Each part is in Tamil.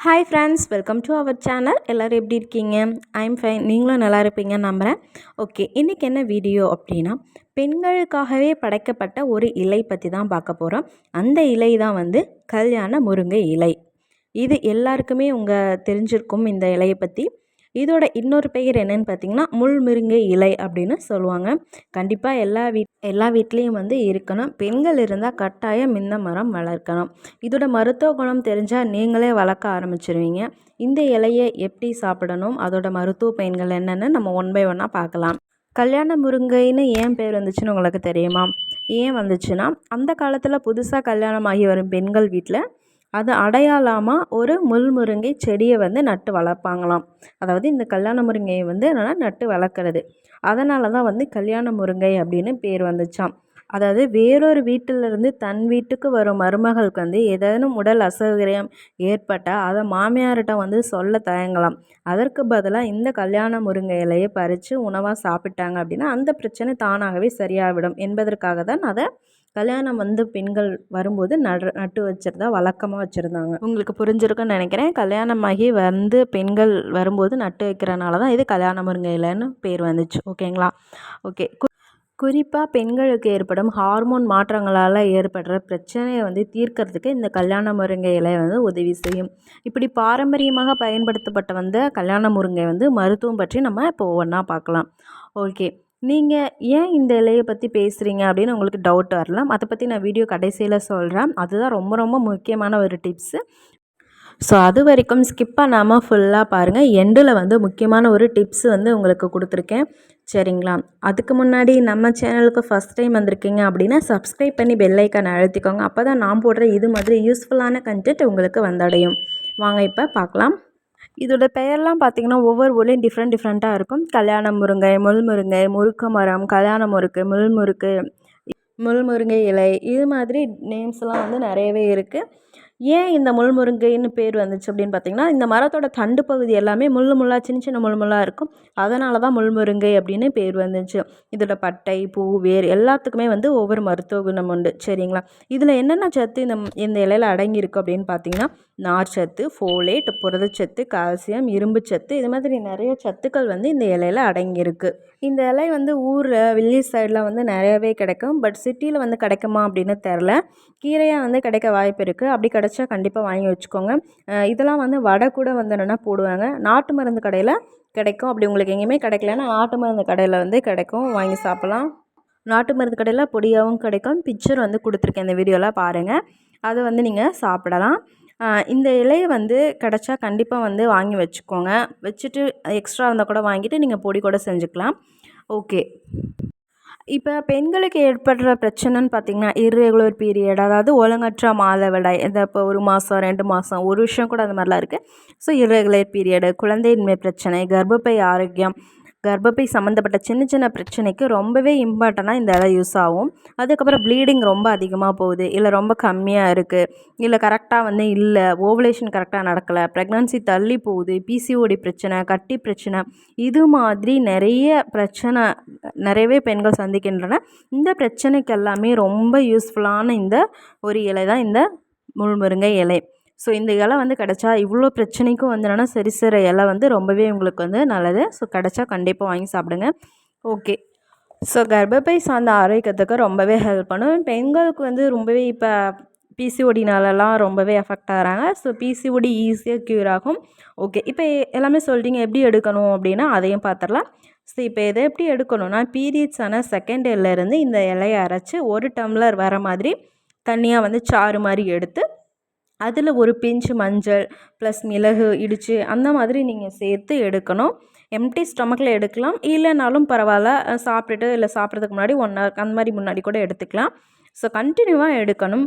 Hi friends, welcome to our channel. எல்லோரும் எப்படி இருக்கீங்க? I'm fine. நீங்களும் நல்லா இருப்பீங்கன்னு நம்புகிறேன். ஓகே, இன்றைக்கி என்ன வீடியோ அப்படின்னா, பெண்களுக்காகவே படைக்கப்பட்ட ஒரு இலை பற்றி தான் பார்க்க போகிறோம். அந்த இலை தான் வந்து கல்யாண முருங்கை இலை. இது எல்லாருக்குமே தெரிஞ்சிருக்கும் இந்த இலையை பற்றி. இதோட இன்னொரு பெயர் என்னன்னு பார்த்தீங்கன்னா, முள்முருங்கை இலை அப்படின்னு சொல்லுவாங்க. கண்டிப்பாக எல்லா வீட்லேயும் வந்து இருக்கணும். பெண்கள் இருந்தால் கட்டாயம் இந்த மரம் வளர்க்கணும். இதோட மருத்துவ குணம் தெரிஞ்சால் நீங்களே வளர்க்க ஆரம்பிச்சிருவீங்க. இந்த இலையை எப்படி சாப்பிடணும், அதோட மருத்துவ பயன்கள் என்னென்னு நம்ம ஒன் பை ஒன்னாக பார்க்கலாம். கல்யாண முருங்கைன்னு ஏன் பேர் வந்துச்சுன்னு உங்களுக்கு தெரியுமா? ஏன் வந்துச்சுன்னா, அந்த காலத்தில் புதுசாக கல்யாணம் ஆகி வரும் பெண்கள் வீட்டில் அது அடையாளமாக ஒரு முள்முருங்கை செடியை வந்து நட்டு வளர்ப்பாங்களாம். அதாவது இந்த கல்யாண முருங்கையை வந்து என்னென்னா நட்டு வளர்க்குறது. அதனால தான் வந்து கல்யாண முருங்கை அப்படின்னு பேர் வந்துச்சாம். அதாவது வேறொரு வீட்டிலிருந்து தன் வீட்டுக்கு வரும் மருமகளுக்கு வந்து ஏதேனும் உடல் அசௌகரியம் ஏற்பட்டால் அதை மாமியார்கிட்ட வந்து சொல்ல தயங்கலாம். அதற்கு பதிலாக இந்த கல்யாண முருங்கை இலையை பறித்து உணவாக சாப்பிட்டாங்க அப்படின்னா அந்த பிரச்சனை தானாகவே சரியாகிவிடும் என்பதற்காக தான் அதை கல்யாணம் வந்து பெண்கள் வரும்போது நட்டு வச்சுருந்தா வழக்கமாக வச்சுருந்தாங்க. உங்களுக்கு புரிஞ்சிருக்குன்னு நினைக்கிறேன். கல்யாணமாகி வந்து பெண்கள் வரும்போது நட்டு வைக்கிறனால தான் இது கல்யாண முருங்கை இலைன்னு பேர் வந்துச்சு. ஓகேங்களா? ஓகே. குறிப்பாக பெண்களுக்கு ஏற்படும் ஹார்மோன் மாற்றங்களால் ஏற்படுற பிரச்சனையை வந்து தீர்க்கறதுக்கு இந்த கல்யாண முருங்கை இலை வந்து உதவி செய்யும். இப்படி பாரம்பரியமாக பயன்படுத்தப்பட்ட வந்த கல்யாண முருங்கை வந்து மருத்துவம் பற்றி நம்ம இப்போ ஒவ்வொன்றா பார்க்கலாம். ஓகே, நீங்கள் ஏன் இந்த இலையை பற்றி பேசுகிறீங்க அப்படின்னு உங்களுக்கு டவுட் வரலாம். அதை பற்றி நான் வீடியோ கடைசியில் சொல்கிறேன். அதுதான் ரொம்ப ரொம்ப முக்கியமான ஒரு டிப்ஸு. ஸோ அது வரைக்கும் ஸ்கிப் பண்ணாமல் ஃபுல்லாக பாருங்கள். எண்டில் வந்து முக்கியமான ஒரு டிப்ஸ் வந்து உங்களுக்கு கொடுத்துருக்கேன். சரிங்களா? அதுக்கு முன்னாடி நம்ம சேனலுக்கு ஃபஸ்ட் டைம் வந்திருக்கீங்க அப்படின்னா சப்ஸ்கிரைப் பண்ணி பெல் ஐக்கானை அழுத்திக்கோங்க. அப்போ தான் நான் போடுற இது மாதிரி யூஸ்ஃபுல்லான கண்டென்ட் உங்களுக்கு வந்தடையும். வாங்க இப்போ பார்க்கலாம். இதோட பெயர்லாம் பார்த்திங்கன்னா ஒவ்வொரு ஊர்லேயும் டிஃப்ரெண்ட்டாக இருக்கும். கல்யாண முருங்கை, முள்முருங்கை, முருக்க மரம், கல்யாண முறுக்கு, முள்முருங்கை இலை, இது மாதிரி நேம்ஸ்லாம் வந்து நிறையவே இருக்குது. ஏன் இந்த முள்முருங்கைன்னு பேர் வந்துச்சு அப்படின்னு பார்த்திங்கன்னா, இந்த மரத்தோட தண்டு பகுதி எல்லாமே முள்ளாக சின்ன சின்ன முள்ளாக இருக்கும். அதனால தான் முள்முருங்கை அப்படின்னு பேர் வந்துச்சு. இதோட பட்டை, பூ, வேர் எல்லாத்துக்குமே வந்து ஒவ்வொரு மருத்துவ குணம் உண்டு. சரிங்களா? இதில் என்னென்ன சத்து இந்த இலையில் அடங்கியிருக்கு அப்படின்னு பார்த்திங்கன்னா, நார்ச்சத்து, ஃபோலேட், புரதச்சத்து, கால்சியம், இரும்பு சத்து, இது மாதிரி நிறைய சத்துக்கள் வந்து இந்த இலையில் அடங்கியிருக்கு. இந்த இலை வந்து ஊரில் வில்லேஜ் சைடில் வந்து நிறையவே கிடைக்கும். பட் சிட்டியில் வந்து கிடைக்குமா அப்படின்னு தெரில. கீரையாக வந்து கிடைக்க வாய்ப்பு இருக்குது. அப்படி கிடச்சா கண்டிப்பாக வாங்கி வச்சுக்கோங்க. இதெல்லாம் வந்து வடை கூட வந்து என்னென்னா போடுவாங்க. நாட்டு மருந்து கடையில் கிடைக்கும். அப்படி உங்களுக்கு எங்கேயுமே கிடைக்கலன்னா நாட்டு மருந்து கடையில் வந்து கிடைக்கும், வாங்கி சாப்பிட்லாம். நாட்டு மருந்து கடையில் பொடியாகவும் கிடைக்கும். பிக்சர் வந்து கொடுத்துருக்கேன் இந்த வீடியோவில் பாருங்கள். அதை வந்து நீங்கள் சாப்பிடலாம். இந்த இலையை வந்து கிடச்சா கண்டிப்பாக வந்து வாங்கி வச்சுக்கோங்க. வச்சுட்டு எக்ஸ்ட்ரா இருந்தால் கூட வாங்கிட்டு நீங்கள் பொடி கூட செஞ்சுக்கலாம். ஓகே, இப்போ பெண்களுக்கு ஏற்படுற பிரச்சனைன்னு பார்த்திங்கன்னா இர்ரெகுலர் பீரியட், அதாவது ஒழுங்கற்ற மாதவிடாய். இந்த இப்போ 1 மாதம் 2 மாதம் 1 வருஷம் கூட அந்த மாதிரிலாம் இருக்குது. ஸோ இர்ரெகுலர் பீரியடு, குழந்தையின்மை பிரச்சனை, கர்ப்பப்பை ஆரோக்கியம், கர்ப்பப்பை சம்மந்தப்பட்ட சின்ன சின்ன பிரச்சனைக்கு ரொம்பவே இம்பார்ட்டண்ட்டாக இந்த இலை யூஸ் ஆகும். அதுக்கப்புறம் ப்ளீடிங் ரொம்ப அதிகமாக போகுது, இல்லை ரொம்ப கம்மியாக இருக்குது, இல்லை கரெக்டாக வந்து இல்லை ஓவலேஷன் கரெக்டாக நடக்கலை, ப்ரெக்னன்சி தள்ளி போகுது, பிசிஓடி பிரச்சனை, கட்டி பிரச்சனை, இது மாதிரி நிறையவே பெண்கள் சந்திக்கின்றன. இந்த பிரச்சனைக்கு எல்லாமே ரொம்ப யூஸ்ஃபுல்லான இந்த ஒரு இலை தான் இந்த முள்முருங்கை இலை. ஸோ இந்த இலை வந்து கிடச்சா இவ்வளோ பிரச்சனைக்கும் வந்து என்னென்னா சரிசர இலை வந்து ரொம்பவே உங்களுக்கு வந்து நல்லது. ஸோ கிடச்சா கண்டிப்பாக வாங்கி சாப்பிடுங்க. ஓகே, ஸோ கர்ப்பப்பை சார்ந்த ஆரோக்கியத்துக்கு ரொம்பவே ஹெல்ப் பண்ணும். பெண்களுக்கு வந்து ரொம்பவே இப்போ பிசிஓடினாலலாம் ரொம்பவே எஃபெக்ட் ஆகிறாங்க. ஸோ பிசிஓடி ஈஸியாக க்யூர் ஆகும். ஓகே, இப்போ எல்லாமே சொல்லிட்டீங்க, எப்படி எடுக்கணும் அப்படின்னா அதையும் பார்த்துடலாம். ஸோ இப்போ இதை எப்படி எடுக்கணும்னா, பீரியட்ஸ் ஆன செகண்ட் டேலேருந்து இந்த இலையை அரைச்சி 1 டம்ளர் வர மாதிரி தண்ணியாக வந்து சாறு மாதிரி எடுத்து அதில் ஒரு பிஞ்சு மஞ்சள் ப்ளஸ் மிளகு இடித்து அந்த மாதிரி நீங்கள் சேர்த்து எடுக்கணும். எம்டி ஸ்டொமக்கில் எடுக்கலாம், இல்லைனாலும் பரவாயில்ல. சாப்பிட்டுட்டு இல்லை சாப்பிட்றதுக்கு முன்னாடி 1 ஹவர் அந்த மாதிரி முன்னாடி கூட எடுத்துக்கலாம். ஸோ கண்டினியூவாக எடுக்கணும்.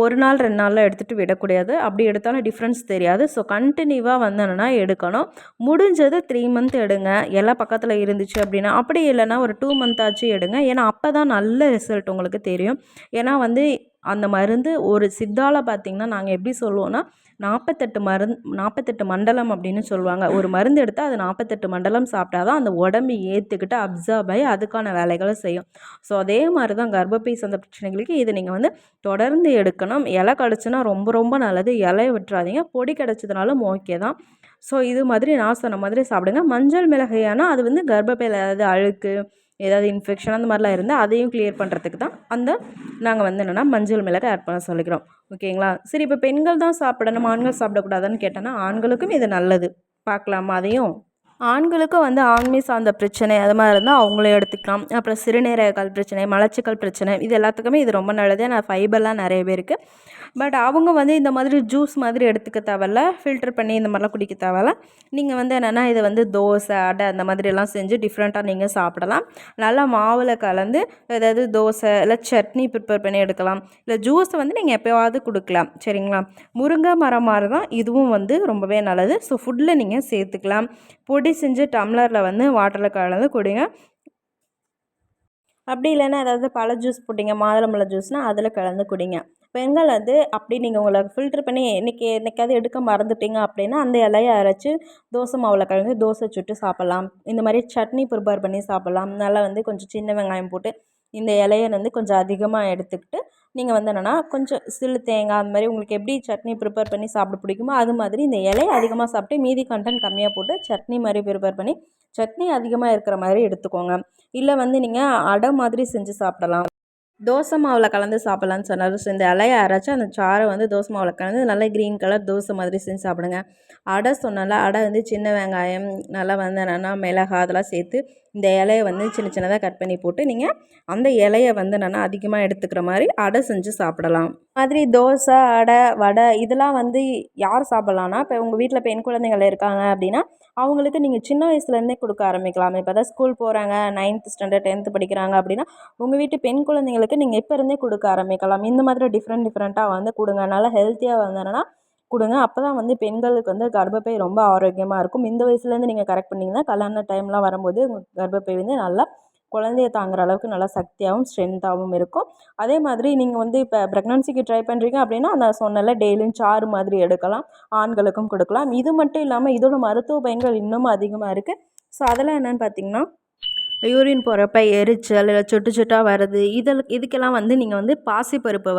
1 நாள் 2 நாளில் எடுத்துகிட்டு விடக்கூடாது. அப்படி எடுத்தாலும் டிஃப்ரென்ஸ் தெரியாது. ஸோ கண்டினியூவாக வந்து என்னென்னா எடுக்கணும். முடிஞ்சது 3 மந்த் எடுங்க. எல்லாம் பக்கத்தில் இருந்துச்சு அப்படின்னா. அப்படி இல்லைன்னா ஒரு 2 மந்த் ஆச்சு எடுங்க. ஏன்னா அப்போ தான் நல்ல ரிசல்ட் உங்களுக்கு தெரியும். ஏன்னா வந்து அந்த மருந்து ஒரு சித்தாவில் பார்த்திங்கன்னா நாங்கள் எப்படி சொல்லுவோன்னா, 48 மண்டலம் அப்படின்னு சொல்லுவாங்க. ஒரு மருந்து எடுத்தால் அது 48 மண்டலம் சாப்பிட்டா தான் அந்த உடம்பு ஏற்றுக்கிட்டு அப்சர்வ் ஆகி அதுக்கான வேலைகளை செய்யும். ஸோ அதே மாதிரி தான் கர்ப்பப்பை சார்ந்த பிரச்சனைகளுக்கு இது நீங்கள் வந்து தொடர்ந்து எடுக்கணும். இலை கிடச்சுன்னா ரொம்ப ரொம்ப நல்லது. இலையை விட்டுறாதீங்க. பொடி கிடச்சதுனாலும் ஓகே தான். ஸோ இது மாதிரி நான் சொன்ன மாதிரி சாப்பிடுங்க. மஞ்சள் மிளகாயானா அது வந்து கர்ப்பப்பையில் ஏதாவது அழுக்கு, ஏதாவது இன்ஃபெக்ஷன் அந்த மாதிரிலாம் இருந்தால் அதையும் கிளியர் பண்ணுறதுக்கு தான் நாங்கள் வந்து என்னென்னா மஞ்சள் மிளகாய் ஆட் பண்ண சொல்லிக்கிறோம். ஓகேங்களா? சரி, இப்போ பெண்கள் தான் சாப்பிடணும், ஆண்கள் சாப்பிடக்கூடாதுன்னு கேட்டோன்னா ஆண்களுக்கும் இது நல்லது. பார்க்கலாமா அதையும்? ஆண்களுக்கும் வந்து ஆண்மை சார்ந்த பிரச்சனை அது மாதிரி இருந்தால் அவங்களே எடுத்துக்கலாம். அப்புறம் சிறுநீரகங்கள் பிரச்சனை, மலச்சிக்கல் பிரச்சனை, இது எல்லாத்துக்குமே இது ரொம்ப நல்லது. ஏன்னா ஃபைபர்லாம் நிறையவே இருக்குது. பட் அவங்க வந்து இந்த மாதிரி ஜூஸ் மாதிரி எடுத்துக்க தேவையில்ல, ஃபில்டர் பண்ணி இந்த மாதிரிலாம் குடிக்க தேவையில்ல. நீங்கள் வந்து என்னென்னா இதை வந்து தோசை, அடை அந்த மாதிரியெல்லாம் செஞ்சு டிஃப்ரெண்ட்டாக நீங்கள் சாப்பிடலாம். நல்லா மாவில் கலந்து ஏதாவது தோசை இல்லை சட்னி ப்ரிப்பேர் பண்ணி எடுக்கலாம். இல்லை ஜூஸை வந்து நீங்கள் எப்போயாவது கொடுக்கலாம். சரிங்களா? முருங்கை மரம் மாதிரி தான் இதுவும் வந்து ரொம்பவே நல்லது. ஸோ ஃபுட்டில் நீங்கள் சேர்த்துக்கலாம். பொடி செஞ்சு டம்ளரில் வந்து வாட்டரில் கலந்து குடிங்க. அப்படி இல்லைன்னா ஏதாவது பழ ஜூஸ் போட்டிங்க, மாதுளம்பழ ஜூஸ்னால் அதில் கலந்து குடிங்க. பெண்கள் வந்து அப்படி நீங்கள் உங்களை ஃபில்ட்ரு பண்ணி என்னைக்காவது எடுக்க மறந்துட்டீங்க அப்படின்னா அந்த இலையை அரைச்சி தோசை மாவில் கலந்து தோசை சுட்டு சாப்பிட்லாம். இந்த மாதிரி சட்னி ப்ரிப்பேர் பண்ணி சாப்பிட்லாம். நல்லா வந்து கொஞ்சம் சின்ன வெங்காயம் போட்டு இந்த இலையை வந்து கொஞ்சம் அதிகமாக எடுத்துக்கிட்டு நீங்கள் வந்து என்னென்னா கொஞ்சம் சில்லு தேங்காய் அந்த மாதிரி உங்களுக்கு எப்படி சட்னி ப்ரிப்பேர் பண்ணி சாப்பிட பிடிக்குமோ அது மாதிரி இந்த இலையை அதிகமாக சாப்பிட்டு மீதி கண்டென்ட் கம்மியாக போட்டு சட்னி மாதிரி ப்ரிப்பேர் பண்ணி சட்னி அதிகமாக இருக்கிற மாதிரி எடுத்துக்கோங்க. இல்லை வந்து நீங்கள் அடை மாதிரி செஞ்சு சாப்பிடலாம். தோசை மாவில் கலந்து சாப்பிட்லான்னு சொன்னார். ஸோ இந்த இலையை அரைச்சி அந்த சாறை வந்து தோசை மாவில் கலந்து நல்லா க்ரீன் கலர் தோசை மாதிரி செஞ்சு சாப்பிடுங்க. அடை சொன்னால அடை வந்து சின்ன வெங்காயம் நல்லா வந்து என்னென்னா மிளகாய் அதெல்லாம் சேர்த்து இந்த இலையை வந்து சின்ன சின்னதாக கட் பண்ணி போட்டு நீங்கள் அந்த இலையை வந்து என்னென்னா அதிகமாக எடுத்துக்கிற மாதிரி அடை செஞ்சு சாப்பிடலாம். மாதிரி தோசை, அடை, வடை இதெல்லாம் வந்து யார் சாப்பிட்லான்னா இப்போ உங்கள் வீட்டில் பெண் குழந்தைகள் இருக்காங்க அப்படின்னா அவங்களுக்கு நீங்கள் சின்ன வயசுலேருந்தே கொடுக்க ஆரம்பிக்கலாம். இப்போ தான் ஸ்கூல் போகிறாங்க, 9th ஸ்டாண்டர்ட் 10th படிக்கிறாங்க அப்படின்னா உங்கள் வீட்டு பெண் குழந்தைங்களுக்கு நீங்கள் இப்போ இருந்தே கொடுக்க ஆரம்பிக்கலாம். இந்த மாதிரி டிஃப்ரெண்ட்டாக வந்து கொடுங்க. நல்லா ஹெல்த்தியாக வந்தேன்னா கொடுங்க. அப்போ தான் வந்து பெண்களுக்கு வந்து கர்ப்பப்பை ரொம்ப ஆரோக்கியமாக இருக்கும். இந்த வயசுலேருந்து நீங்கள் கரெக்ட் பண்ணிங்கன்னா கல்யாண டைம்லாம் வரும்போது உங்கள் கர்ப்பப்பை வந்து நல்லா குழந்தைய தாங்குற அளவுக்கு நல்லா சக்தியாகவும் ஸ்ட்ரென்த்தாகவும் இருக்கும். அதே மாதிரி நீங்கள் வந்து இப்போ ப்ரெக்னன்சிக்கு ட்ரை பண்ணுறீங்க அப்படின்னா நான் சொன்னல டெய்லியும் சாறு மாதிரி எடுக்கலாம். ஆண்களுக்கும் கொடுக்கலாம். இது மட்டும் இல்லாமல் இதோட மருத்துவ பயன்கள் இன்னமும் அதிகமாக இருக்குது. ஸோ அதெல்லாம் என்னென்னு பார்த்தீங்கன்னா யூரின் போகிறப்ப எரிச்சல், இல்லை சொட்டு சொட்டாக வர்றது இதுக்கெல்லாம் வந்து நீங்கள் வந்து பாசிப்பருப்பில்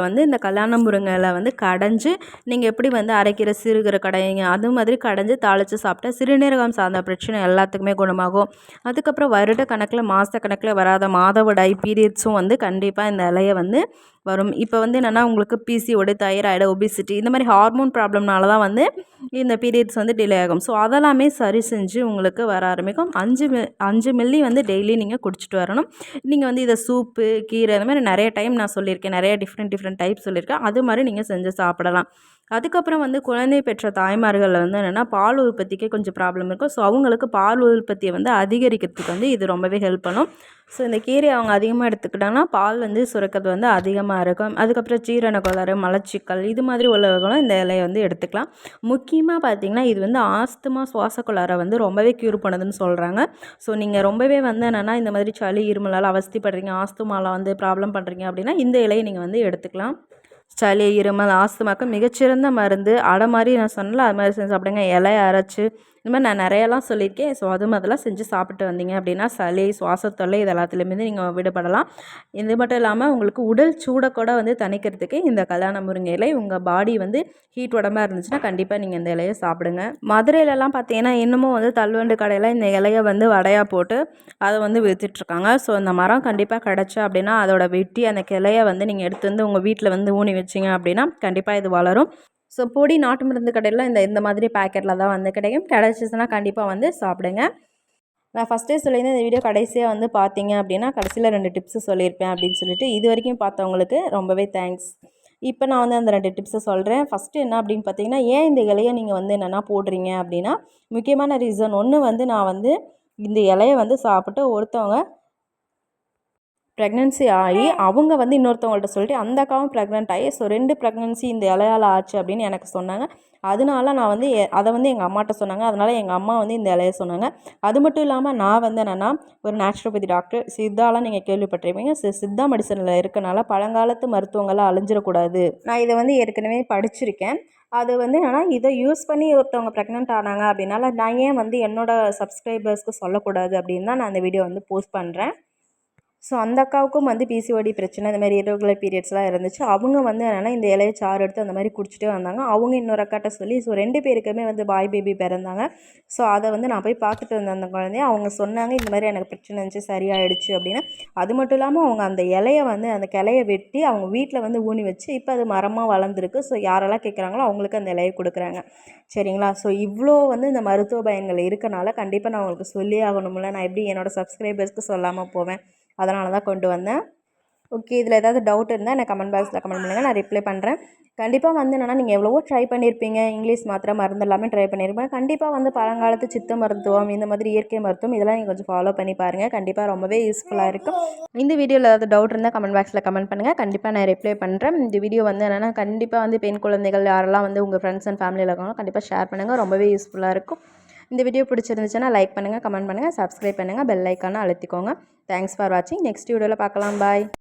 வந்து இந்த கல்யாண முருங்கையில் வந்து கடைஞ்சி நீங்கள் எப்படி வந்து அரைக்கிற சிறுகீரை கடையிங்க அது மாதிரி கடைஞ்சி தாளித்து சாப்பிட்டா சிறுநீரகம் சார்ந்த பிரச்சனை எல்லாத்துக்குமே குணமாகும். அதுக்கப்புறம் வருட கணக்கில் மாத கணக்கில் வராத மாதவிடாய் பீரியட்ஸும் வந்து கண்டிப்பாக இந்த இலையை வந்து வரும். இப்போ வந்து என்னென்னா உங்களுக்கு பிசிஓடி, தைராய்டு, ஒபிசிட்டி இந்த மாதிரி ஹார்மோன் ப்ராப்ளம்னால தான் வந்து இந்த பீரியட்ஸ் வந்து டிலே ஆகும். ஸோ அதெல்லாமே சரி செஞ்சு உங்களுக்கு வர ஆரம்பிக்கும். 5 மில்லி வந்து டெய்லி நீங்கள் குடிச்சிட்டு வரணும். நீங்கள் வந்து இதை சூப்பு, கீரை அந்த மாதிரி நிறைய டைம் நான் சொல்லியிருக்கேன். நிறைய டிஃப்ரெண்ட் டைப் சொல்லியிருக்கேன். அது மாதிரி நீங்கள் செஞ்சு சாப்பிடலாம். அதுக்கப்புறம் வந்து குழந்தை பெற்ற தாய்மார்களில் வந்து என்னென்னா பால் உற்பத்திக்கு கொஞ்சம் ப்ராப்ளம் இருக்கும். ஸோ அவங்களுக்கு பால் உற்பத்தியை வந்து அதிகரிக்கிறதுக்கு வந்து இது ரொம்பவே ஹெல்ப் பண்ணும். ஸோ இந்த கீரையை அவங்க அதிகமாக எடுத்துக்கிட்டாங்கன்னா பால் வந்து சுரக்கிறது வந்து அதிகமாக இருக்கும். அதுக்கப்புறம் ஜீரண கோளாறு, மலச்சிக்கல் இது மாதிரி உள்ளவர்களும் இந்த இலையை வந்து எடுத்துக்கலாம். முக்கியமாக பார்த்திங்கன்னா இது வந்து ஆஸ்துமா, சுவாச கோளாறை வந்து ரொம்பவே க்யூர் பண்ணுதுன்னு சொல்கிறாங்க. ஸோ நீங்கள் ரொம்பவே வந்து என்னென்னா இந்த மாதிரி சளி, இருமலால் அவஸ்தைப்படுறீங்க, ஆஸ்துமாவில் வந்து ப்ராப்ளம் பண்ணுறீங்க அப்படின்னா இந்த இலையை நீங்கள் வந்து எடுத்துக்கலாம். சளி, இருமல், ஆஸ்துமாக்கு மிகச்சிறந்த மருந்து. அடை மாதிரி நான் சொன்னல அது மாதிரி செஞ்சு சாப்பிடுங்க. இலையை அரைச்சி இந்த மாதிரி நான் நிறையலாம் சொல்லியிருக்கேன். ஸோ அது மாதிரிலாம் செஞ்சு சாப்பிட்டு வந்தீங்க அப்படின்னா சளி, சுவாசத்தொல்லை இது எல்லாத்துலேயுமே நீங்கள் விடுபடலாம். இது மட்டும் இல்லாமல் உங்களுக்கு உடல் சூடை கூட வந்து தணிக்கிறதுக்கு இந்த கல்யாண முருங்கை இலை உங்கள் பாடி வந்து ஹீட் உடம்பாக இருந்துச்சுன்னா கண்டிப்பாக நீங்கள் இந்த இலையை சாப்பிடுங்க. மதுரையிலலாம் பார்த்தீங்கன்னா இன்னமும் வந்து தள்ளுவண்டு கடையில் இந்த இலையை வந்து வடையாக போட்டு அதை வந்து விற்றுட்ருக்காங்க. ஸோ இந்த மரம் கண்டிப்பாக கிடச்சா அப்படின்னா அதோட வெட்டி அந்த கிளையை வந்து நீங்கள் எடுத்து வந்து உங்கள் வீட்டில் வந்து ஊனி வச்சிங்க அப்படின்னா கண்டிப்பாக இது வளரும். ஸோ பொடி நாட்டு மருந்து கடையில் இந்த மாதிரி பேக்கெட்டில் தான் வந்து கிடைக்கும். கிடச்சிச்சுன்னா கண்டிப்பாக வந்து சாப்பிடுங்க. நான் ஃபஸ்ட்டே சொல்லியிருந்தேன் இந்த வீடியோ கடைசியாக வந்து பார்த்தீங்க அப்படின்னா கடைசியில் 2 டிப்ஸு சொல்லியிருப்பேன் அப்படின்னு சொல்லிட்டு இது வரைக்கும் பார்த்தவங்களுக்கு ரொம்பவே தேங்க்ஸ். இப்போ நான் வந்து அந்த 2 டிப்ஸை சொல்கிறேன். ஃபஸ்ட்டு என்ன அப்படின்னு பார்த்தீங்கன்னா ஏன் இந்த இலையை நீங்கள் வந்து என்னென்னா போடுறீங்க அப்படின்னா முக்கியமான ரீசன் ஒன்று வந்து நான் வந்து இந்த இலையை வந்து சாப்பிட்டு ஒருத்தவங்க ப்ரெக்னென்சி ஆகி அவங்க வந்து இன்னொருத்தவங்கள்ட்ட சொல்லிட்டு அந்த அக்காவும் ப்ரெக்னென்ட் ஆகி ஸோ 2 ப்ரெக்னென்சி இந்த இலையால் ஆச்சு அப்படின்னு எனக்கு சொன்னாங்க. அதனால நான் வந்து அதை வந்து எங்கள் அம்மாட்ட சொன்னாங்க. அதனால் எங்கள் அம்மா வந்து இந்த இலைய சொன்னாங்க. அது மட்டும் இல்லாமல் நான் வந்து என்னென்னா ஒரு நேச்சுரோபதி டாக்டர். சித்தாலாம் நீங்கள் கேள்விப்பட்டிருப்பீங்க. சித்தா மெடிசனில் இருக்கனால பழங்காலத்து மருத்துவங்கள்லாம் அழிஞ்சிடக்கூடாது. நான் இதை வந்து ஏற்கனவே படிச்சிருக்கேன். அது வந்து என்னென்னா இதை யூஸ் பண்ணி ஒருத்தவங்க ப்ரெக்னென்ட் ஆனாங்க அப்படின்னால நான் ஏன் வந்து என்னோடய சப்ஸ்கிரைபர்ஸ்க்கு சொல்லக்கூடாது அப்படின்னு தான் நான் அந்த வீடியோ வந்து போஸ்ட் பண்ணுறேன். ஸோ அந்த அக்காவுக்கும் வந்து பிசிஓடி பிரச்சனை இந்த மாதிரி இரெகுலர் பீரியட்ஸ்லாம் இருந்துச்சு. அவங்க வந்து என்னென்னா இந்த இலைய சாறு எடுத்து அந்த மாதிரி குடிச்சிட்டே வந்தாங்க. அவங்க இன்னொரு அக்காட்ட சொல்லி ஸோ 2 பேருக்குமே வந்து பாய் பேபி பிறந்தாங்க. ஸோ அதை வந்து நான் போய் பார்த்துட்டு வந்தேன் அந்த குழந்தைய. அவங்க சொன்னாங்க இந்த மாதிரி எனக்கு பிரச்சனை இருந்துச்சு சரியாயிடுச்சு அப்படின்னு. அது மட்டும் இல்லாமல் அவங்க அந்த இலைய வந்து அந்த கிளைய வெட்டி அவங்க வீட்டில் வந்து ஊனி வச்சு இப்போ அது மரமாக வளர்ந்துருக்கு. ஸோ யாரெல்லாம் கேட்குறாங்களோ அவங்களுக்கு அந்த இலையை கொடுக்குறாங்க. சரிங்களா? ஸோ இவ்வளோ வந்து இந்த மருத்துவ பயன்கள் இருக்கனால கண்டிப்பாக நான் உங்களுக்கு சொல்லி ஆகணும்ல. நான் எப்படி என்னோடய சப்ஸ்கிரைபர்ஸ்க்கு சொல்லாமல் போவேன். அதனால தான் கொண்டு வந்தேன். ஓகே, இதில் ஏதாவது டவுட் இருந்தால் எனக்கு கமெண்ட் பாக்ஸில் கமெண்ட் பண்ணுங்கள், நான் ரிப்ளை பண்ணுறேன். கண்டிப்பாக வந்து என்னென்னா நீங்கள் எவ்வளவோ ட்ரை பண்ணியிருப்பீங்க. இங்கிலீஷ் மாத்திரை மருந்து எல்லாமே ட்ரை பண்ணியிருப்பேன். கண்டிப்பாக வந்து பழங்காலத்து சித்த மருத்துவம் இந்த மாதிரி இயற்கை மருத்துவம் இதெல்லாம் நீங்கள் கொஞ்சம் ஃபாலோ பண்ணி பாருங்கள். கண்டிப்பாக ரொம்பவே யூஸ்ஃபுல்லாக இருக்கும். இந்த வீடியோவில் ஏதாவது டவுட் இருந்தால் கமெண்ட் பாக்ஸில் கமெண்ட் பண்ணுங்கள். கண்டிப்பாக நான் ரிப்ளை பண்ணுறேன். இந்த வீடியோ வந்து என்னென்னா கண்டிப்பாக வந்து பெண் குழந்தைகள் யாரெல்லாம் வந்து உங்கள் ஃப்ரெண்ட்ஸ் அண்ட் ஃபேமிலியில் இருக்காங்களோ கண்டிப்பாக ஷேர் பண்ணுங்கள். ரொம்பவே யூஸ்ஃபுல்லாக இருக்கும். இந்த வீடியோ பிடிச்சிருந்துச்சுன்னா லைக் பண்ணுங்கள், கமெண்ட் பண்ணுங்கள், சப்ஸ்கிரைப் பண்ணுங்கள், பெல் ஐக்கானை அழுத்திக்கோங்க. தேங்க்ஸ் ஃபார் வாட்சிங். நெக்ஸ்ட் வீடியோவில் பார்க்கலாம். பாய்.